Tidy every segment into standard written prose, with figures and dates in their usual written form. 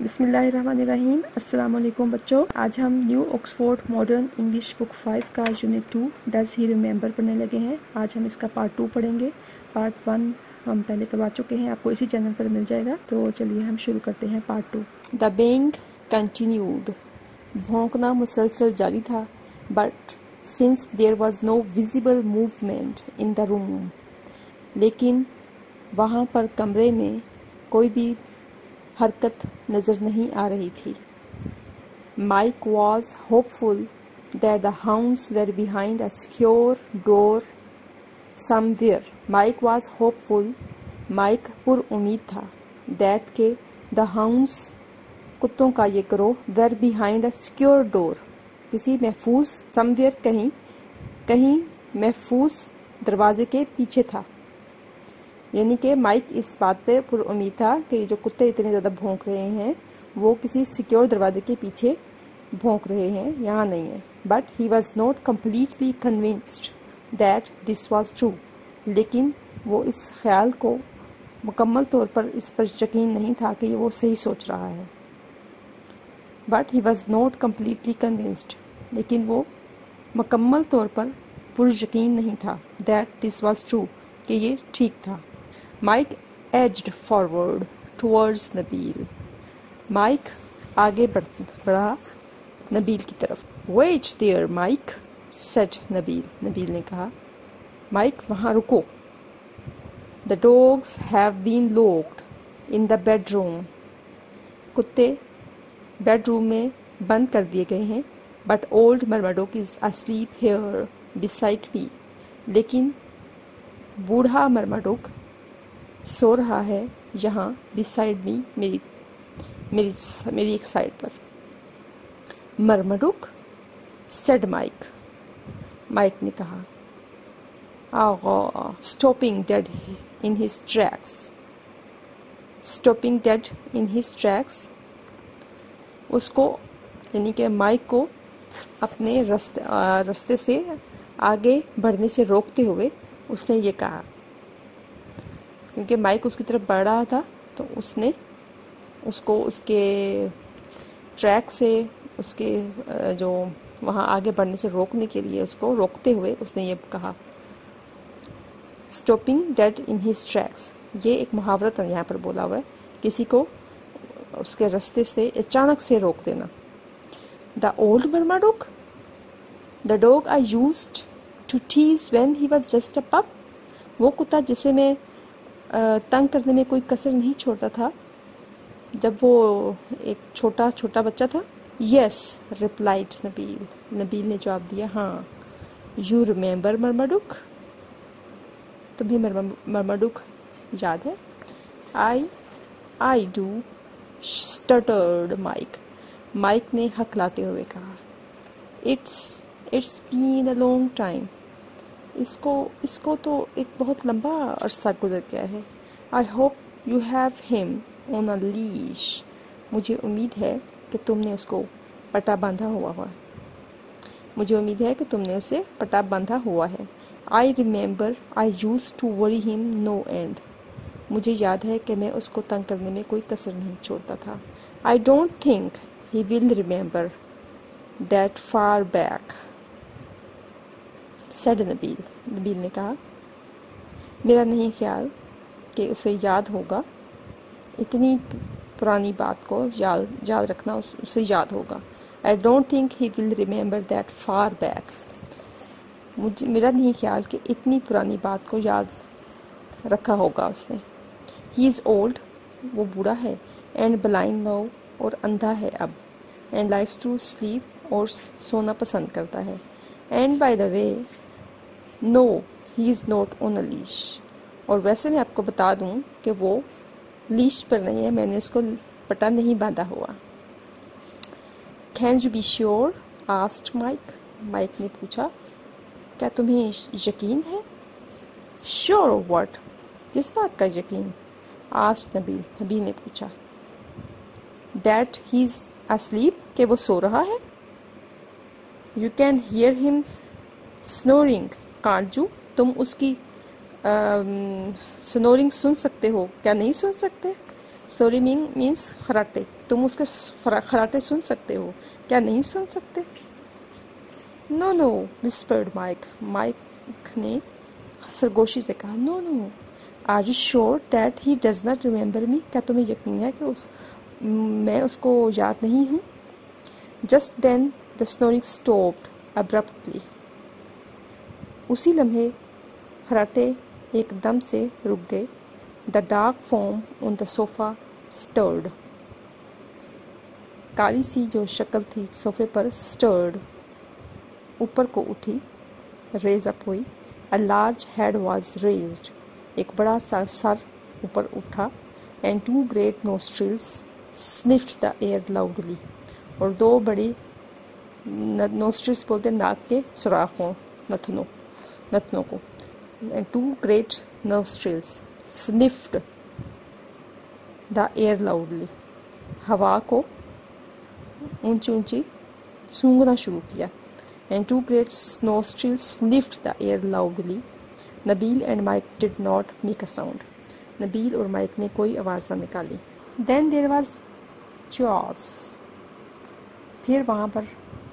बिस्मिल्लाहिर्रहमानिर्रहीम। अस्सलाम वालेकुम बच्चों, आज हम new Oxford modern English book 5 का यूनिट 2 डज ही रिमेंबर पढ़ने लगे हैं। आज हम इसका पार्ट 2 पढ़ेंगे। पार्ट 1 हम पहले करवा चुके हैं, आपको इसी चैनल पर मिल जाएगा। तो चलिए हम शुरू करते हैं पार्ट 2। The baying continued. भौंकना मुसलसल जारी था, but since there was no visible movement in the room, लेकिन वहाँ पर कमरे में कोई भी हरकत नज़र नहीं आ रही थी। Mike was hopeful that the hounds were behind a secure door somewhere. Mike was hopeful, Mike पुरउम्मीद था, दैट के द हाउंड्स कुत्तों का ये गिरोह were behind a secure door किसी महफूज समवेयर कहीं महफूज दरवाजे के पीछे था। यानी कि माइक इस बात पे पुरउम्मीद था कि जो कुत्ते इतने ज़्यादा भौंक रहे हैं वो किसी सिक्योर दरवाजे के पीछे भौंक रहे हैं, यहाँ नहीं है। But he was not completely convinced that this was true. लेकिन वो इस ख्याल को मुकम्मल तौर पर इस पर यकीन नहीं था कि वो सही सोच रहा है। But he was not completely convinced, लेकिन वो मुकम्मल तौर पर पुरयकीन नहीं था दैट दिस वॉज ट्रू, कि ये ठीक था। Mike edged forward towards Nabeel. Mike आगे बढ़ा नबील की तरफ। Wait there Mike, said Nabeel. Nabeel ने कहा, माइक वहाँ रुको। The dogs have been locked in the bedroom. कुत्ते बेडरूम में बंद कर दिए गए हैं। But old Marmaduke is asleep here beside me. लेकिन बूढ़ा मरमडोक सो रहा है यहाँ बिसाइड मी, मेरी एक साइड पर। मरमडोक, सेड माइक। माइक ने कहा, आगा stopping dead in his tracks. Stopping dead in his tracks, उसको यानी कि माइक को अपने रास्ते से आगे बढ़ने से रोकते हुए उसने ये कहा, क्योंकि माइक उसकी तरफ बढ़ रहा था तो उसने उसको उसके ट्रैक से, उसके जो वहाँ आगे बढ़ने से रोकने के लिए उसको रोकते हुए उसने ये कहा, stopping dead in his tracks. ये एक मुहावरत यहाँ पर बोला हुआ है, किसी को उसके रास्ते से अचानक से रोक देना। The old Marmaduke, the dog I used to tease when he was just a pup. वो कुत्ता जिसे मैं तंग करने में कोई कसर नहीं छोड़ता था जब वो एक छोटा बच्चा था। Yes replied Nabeel. नबील ने जवाब दिया, हाँ। यू रिमेंबर मरमडोक, तुम्हें मरमडोक याद है? I do, stuttered Mike. Mike ने हकलाते हुए कहा, it's been a long time. इसको तो एक बहुत लंबा अरसा गुजर गया है। I hope you have him on a leash. मुझे उम्मीद है कि तुमने उसको पटा बांधा हुआ है। मुझे उम्मीद है कि तुमने उसे पटा बांधा हुआ है। I remember I use to worry him no end. मुझे याद है कि मैं उसको तंग करने में कोई कसर नहीं छोड़ता था। I don't think he will remember that far back, said Nabeel. Nabeel ने कहा, मेरा नहीं ख्याल कि उसे याद होगा, इतनी पुरानी बात को याद रखना उसे याद होगा। I don't think he will remember that far back. मेरा नहीं ख्याल कि इतनी पुरानी बात को याद रखा होगा उसने। ही इज़ ओल्ड, वो बूढ़ा है, एंड ब्लाइंड नाउ, और अंधा है अब, एंड लाइक्स टू स्लीप, और सोना पसंद करता है। And by the way, no he is not on a leash. और वैसे मैं आपको बता दूं कि वो लीश पर नहीं है, मैंने इसको पटा नहीं बांधा हुआ। Can you be sure, asked Mike. Mike ने पूछा, क्या तुम्हें यकीन है? श्योर व्हाट, किस बात का यकीन? आस्क्ड नबील। नबील ने पूछा, दैट ही इज अस्लीप, कि वो सो रहा है। You can hear him snoring can't you, तुम उसकी स्नोरिंग सुन सकते हो, क्या नहीं सुन सकते? स्नोरिंग मीन्स खर्राटे। तुम उसके खर्राटे सुन सकते हो, क्या नहीं सुन सकते? No no, whispered Mike. Mike ने सरगोशी से कहा, no no, are you sure that he does not remember me? क्या तुम्हें यकीन है कि मैं उसको याद नहीं हूँ? Just then the snoring stopped abruptly. उसी लम्हे खर्राटे एकदम से रुक गए। The dark form on the sofa stirred. काली सी जो शक्ल थी सोफे पर स्टर्ड, ऊपर को उठी, रेज अप हुई। A large head was raised. एक बड़ा सा सर ऊपर उठा। And two great nostrils sniffed the air loudly. और दो बड़ी नोस्ट्रिल्स बोलते नाक के सुराखों, नथनों को। And two great nostrils sniffed the air loudly. हवा को ऊंची ऊंची सूंघना शुरू किया। And two great nostrils sniffed the air loudly. Nabeel and Mike did not make a sound. Nabeel और माइक ने कोई आवाज़ ना निकाली। Then there was chaos. फिर वहाँ पर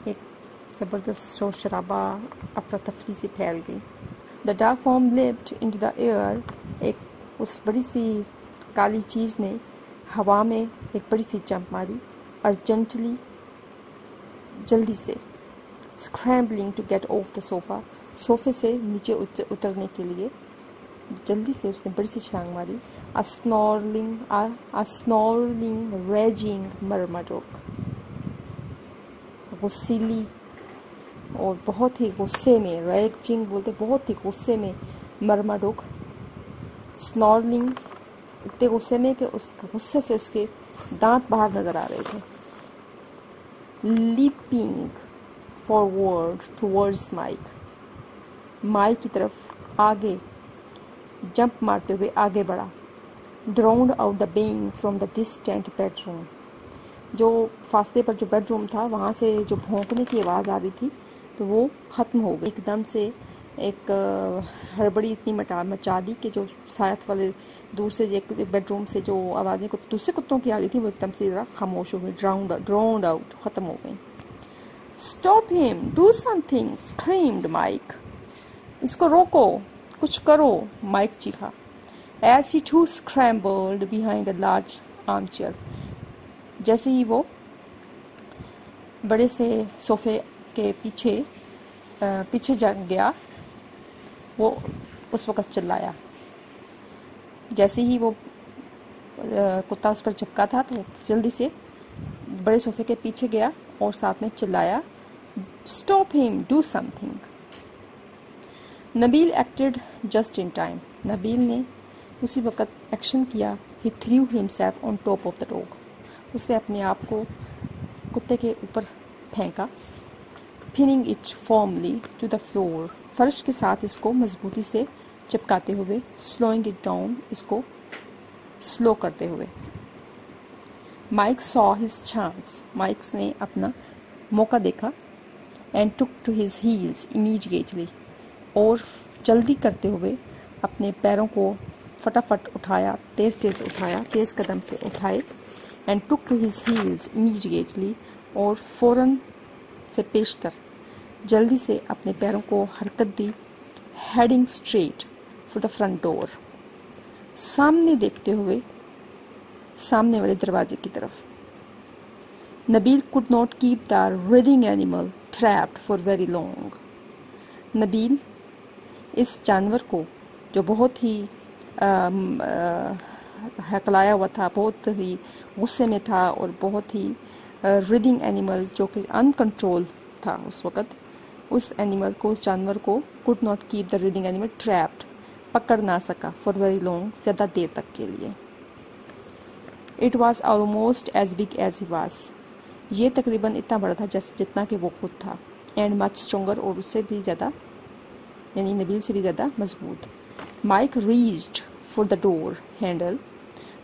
एक ज़बरदस्त शोर शराबा, अफरा तफरी से फैल गई। The dark form leapt into the air। एक उस बड़ी सी काली चीज़ ने हवा में एक बड़ी सी जंप मारी। अर्जेंटली, जल्दी से। Scrambling to get off the sofa. सोफे से नीचे उतरने के लिए जल्दी से उसने बड़ी सी छलांग मारी। अ स्नॉर्लिंग रेजिंग मरमडोक। गुस्सीली और बहुत ही गुस्से में, रेजिंग बोलते बहुत ही गुस्से में, मरमडोक स्नॉर्लिंग, इतने गुस्से में कि उस गुस्से से उसके दांत बाहर नजर आ रहे थे। Leaping forward towards Mike. Mike की तरफ आगे जंप मारते हुए आगे बढ़ा। Drowned out the baying from the distant bedroom. जो फासले पर जो बेडरूम था वहाँ से जो भौंकने की आवाज़ आ रही थी तो वो ख़त्म हो गई। एकदम से एक हड़बड़ी इतनी मचा दी कि जो साथ वाले दूर से एक बेडरूम से जो आवाज़ें दूसरे कुत्तों की आ रही थी वो एकदम से ज़रा खामोश हो गई, ड्राउंड आउट, ख़त्म हो गई। Stop him, do something, screamed Mike. इसको रोको, कुछ करो, माइक चीखा। As he too scrambled behind a large armchair. जैसे ही वो बड़े से सोफे के पीछे जा गया, वो उस वक़्त चिल्लाया। जैसे ही वो कुत्ता उस पर चिपका था तो जल्दी से बड़े सोफे के पीछे गया और साथ में चिल्लाया, stop him, do something. Nabeel acted just in time. Nabeel ने उसी वक़्त एक्शन किया। He threw himself on top of the dog. उसने अपने आप को कुत्ते के ऊपर फेंका। Pinning it formally to the floor. फर्श के साथ इसको मजबूती से चिपकाते हुए। स्लोइंग इट डाउन, इसको स्लो करते हुए। Mike saw his chance. Mike ने अपना मौका देखा। And took to his heels immediately. और जल्दी करते हुए अपने पैरों को फटाफट उठाया, तेज उठाया, तेज कदम से उठाए। And took to his heels immediately. और फौरन से पेशतर जल्दी से अपने पैरों को हरकत दी। Heading straight for the front door. सामने देखते हुए सामने वाले दरवाजे की तरफ। Nabeel could not keep the reading animal trapped for very long. Nabeel इस जानवर को जो बहुत ही हकलाया हुआ था, बहुत ही गुस्से में था और बहुत ही रीडिंग एनिमल जो कि अनकंट्रोल था उस वक़्त, उस एनिमल को, उस जानवर को could not keep the reading animal trapped, पकड़ ना सका फॉर वेरी लॉन्ग, ज़्यादा देर तक के लिए। It was almost as big as he was. ये तकरीबन इतना बड़ा था जितना कि वो खुद था। एंड मच स्ट्रोंगर, और उससे भी ज़्यादा, यानी नबील से भी ज़्यादा मजबूत। Mike reached for the door handle.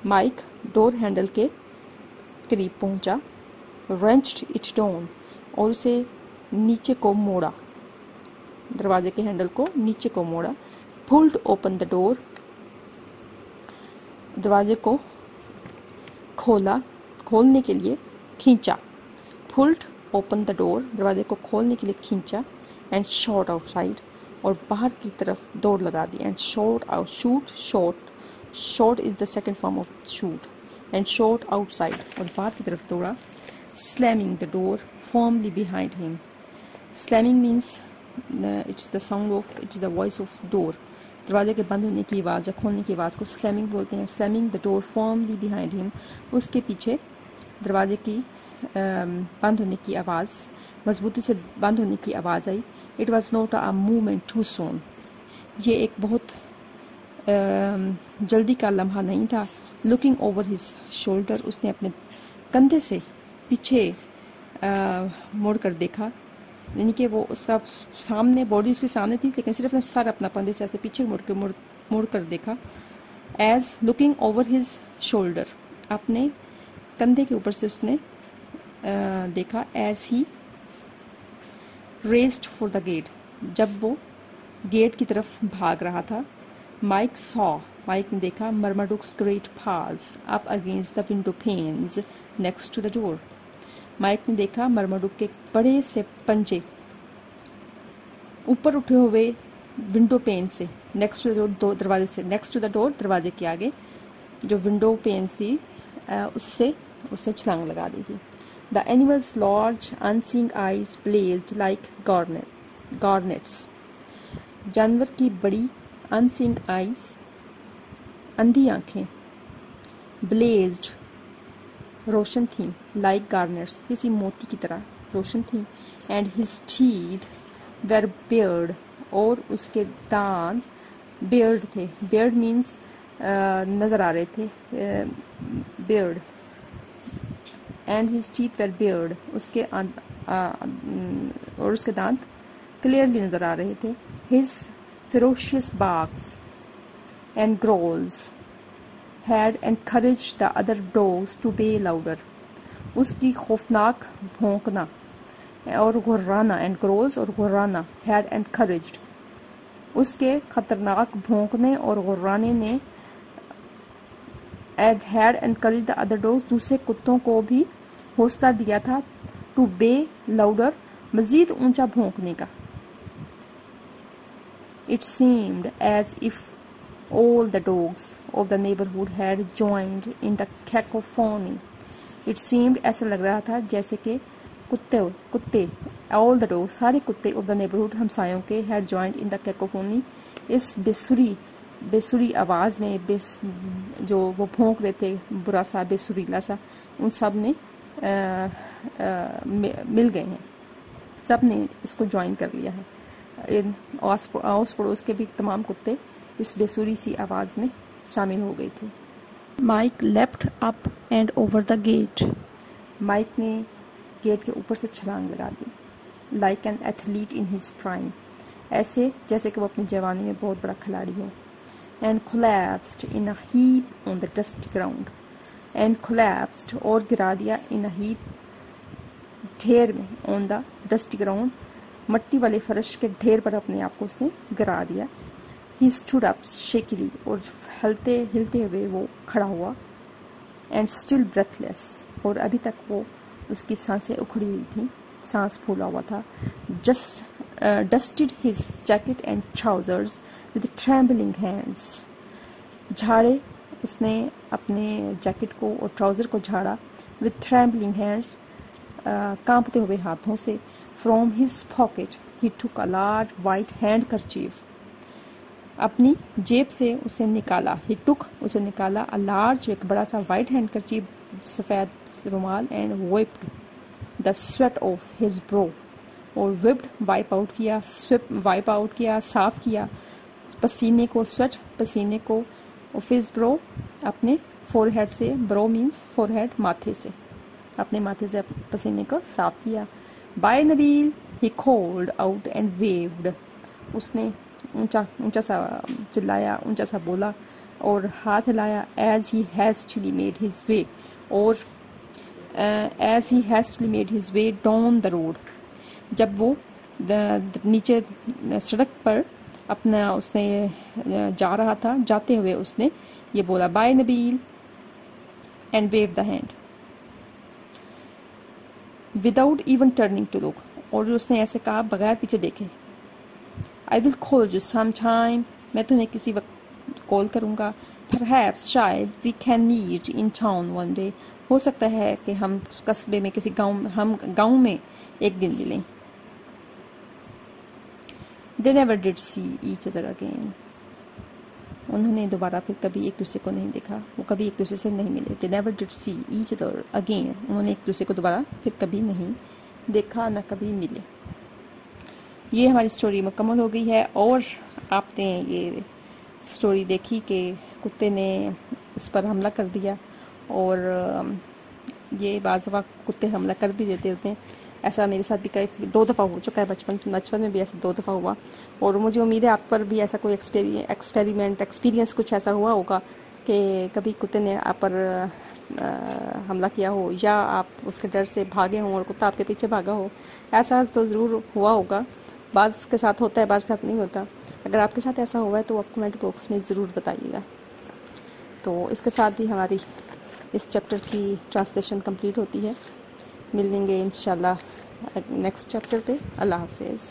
Mike door handle के करीब पहुंचा। रेंच्ड इट डाउन, और उसे नीचे को मोड़ा, दरवाजे के हैंडल को नीचे को मोड़ा। पुल्ड ओपन द डोर, दरवाजे को खोला, खोलने के लिए खींचा, पुल्ड ओपन द डोर, दरवाजे को खोलने के लिए खींचा, एंड शॉट आउटसाइड, और बाहर की तरफ दौड़ लगा दी, and shot out, shot is the second form of shoot, and shot outside, और बाहर की तरफ दौड़ा, slamming the door firmly behind him, slamming means it's the sound of, it's the voice of door, दरवाजे के बंद होने की आवाज़ या खोलने की आवाज़ को स्लैमिंग बोलते हैं। Slamming the door firmly behind him, उसके पीछे दरवाजे की बंद होने की आवाज़, मजबूती से बंद होने की आवाज़ आई। It was not a movement too soon, ये एक बहुत जल्दी का लम्हा नहीं था। लुकिंग ओवर हिज शोल्डर, उसने अपने कंधे से पीछे मुड़ कर देखा, यानी कि वो उसका सामने, बॉडी उसके सामने थी लेकिन सिर्फ सर अपना कंधे से ऐसे पीछे मुड़ कर देखा। As looking over his shoulder, अपने कंधे के ऊपर से उसने देखा। As he raced for the gate, जब वो गेट की तरफ भाग रहा था। माइक सॉ, माइक ने देखा Marmaduke's great paws up against the window panes next to the door, Mike ने देखा मर्माडुक के बड़े से पंजे ऊपर उठे हुए विंडो पेन से, नेक्स्ट टू द डोर, दरवाजे से, नेक्स्ट टू द डोर, दरवाजे के आगे जो विंडो पेन थी उससे उसने छलांग लगा दी थी। The animal's large unseeing eyes blazed like garnets, जानवर की बड़ी अनसीइंग आईज, अंधी आंखें, ब्लेज्ड रोशन थी, लाइक गार्नेट्स, किसी मोती की तरह रोशन थी। And his teeth were Baird, और उसके दांत बेयर्ड थे। बेयर्ड मीन्स नजर आ रहे थे, bared. And his teeth were bared, उसके और उसके दांत क्लियरली नजर आ रहे थे। His ferocious barks and growls had encouraged the other dogs to bay louder, उसकी खौफनाक भौंकना और गुर्राना, एंड ग्रोल्स और गुर्राना, had encouraged, उसके खतरनाक भौंकने और गुर्राने ने had encouraged the other dogs, दूसरे कुत्तों को भी हौसला दिया था, to bay louder, मजीद ऊंचा भौंकने का। It seemed as if all the dogs of the neighborhood had joined in the cacophony. It seemed, ऐसा लग रहा था जैसे कि कुत्ते all the dogs, सारे कुत्ते of the neighborhood, हमसायों के, had joined in the cacophony, इस बेसुरी आवाज़ में, जो वो भौंक रहे थे बुरा सा, बेसुरीला सा, उन सब ने मिल गए हैं, सब ने इसको ज्वाइन कर लिया है। आस पड़ोस के भी तमाम कुत्ते इस बेसुरी सी आवाज में शामिल हो गई थी। Mike left up and over the gate, Mike ने गेट के ऊपर से छलांग लगा दी। Like an athlete in his prime, ऐसे जैसे कि वो अपनी जवानी में बहुत बड़ा खिलाड़ी हो। And collapsed in a heap on the dusty ground, and collapsed, और गिरा दिया, इन अ हीप, ढेर में, ऑन द डस्टी ग्राउंड, मट्टी वाले फर्श के ढेर पर अपने आप को उसने गिरा दिया। He stood up shakily, और हिलते हुए वो खड़ा हुआ। And still breathless, और अभी तक वो उसकी सांसें उखड़ी हुई थी, सांस फूला हुआ था। Just dusted his jacket and trousers with trembling hands, झाड़े उसने अपने जैकेट को और ट्राउजर को झाड़ा। With trembling hands, कांपते हुए हाथों से। From his pocket he took a large white handkerchief, अपनी जेब से उसे निकाला। ही टुक, उसे निकाला। अ लार्ज, एक बड़ा सा वाइट हैंडकरचीफ, सफेद रुमाल। And wiped the sweat off his brow, और विप्ड वाइप आउट किया, वाइप आउट किया, साफ किया पसीने को, स्वेट पसीने को, ऑफ हिज ब्रो, अपने फोरहेड से। ब्रो मीन्स फोरहेड, माथे से, अपने माथे से पसीने को साफ किया। Bye Nabil he called out and waved, उसने ऊंचा सा चिल्लाया, ऊंचा सा बोला और हाथ हिलाया। As he hastily made his way, और as he hastily made his way down the road, जब वो नीचे सड़क पर अपना उसने जा रहा था, जाते हुए उसने ये बोला, bye Nabil, and wave the hand, without even turning to look, और उसने ऐसे कहा बगैर पीछे देखे, I will call you some time, मैं तुम्हें किसी वक्त कॉल करूँगा, परहैप्स शायद we can meet in town one day, हो सकता है कि हम कस्बे में किसी गांव में एक दिन मिलें। They never did see each other again, उन्होंने दोबारा फिर कभी एक दूसरे को नहीं देखा, वो कभी एक दूसरे से नहीं मिले। They never did see each other again, उन्होंने एक दूसरे को दोबारा फिर कभी नहीं देखा, न कभी मिले। ये हमारी स्टोरी मुकम्मल हो गई है। और आपने ये स्टोरी देखी कि कुत्ते ने उस पर हमला कर दिया, और ये बाज़ दफ़ा कुत्ते हमला कर भी देते होते हैं। ऐसा मेरे साथ भी कई 2 दफ़ा हो चुका है, बचपन में भी ऐसा 2 दफ़ा हुआ, और मुझे उम्मीद है आप पर भी ऐसा कोई एक्सपीरियंस कुछ ऐसा हुआ होगा कि कभी कुत्ते ने आप पर हमला किया हो, या आप उसके डर से भागे हों और कुत्ता आपके पीछे भागा हो। ऐसा तो ज़रूर हुआ होगा, बाज़ के साथ होता है, बाज़ के साथ नहीं होता। अगर आपके साथ ऐसा हुआ है तो आप कमेंट बॉक्स में ज़रूर बताइएगा। तो इसके साथ ही हमारी इस चैप्टर की ट्रांसलेशन कंप्लीट होती है। मिलेंगे इंशाल्लाह नेक्स्ट चैप्टर पे। अल्लाह हाफिज़।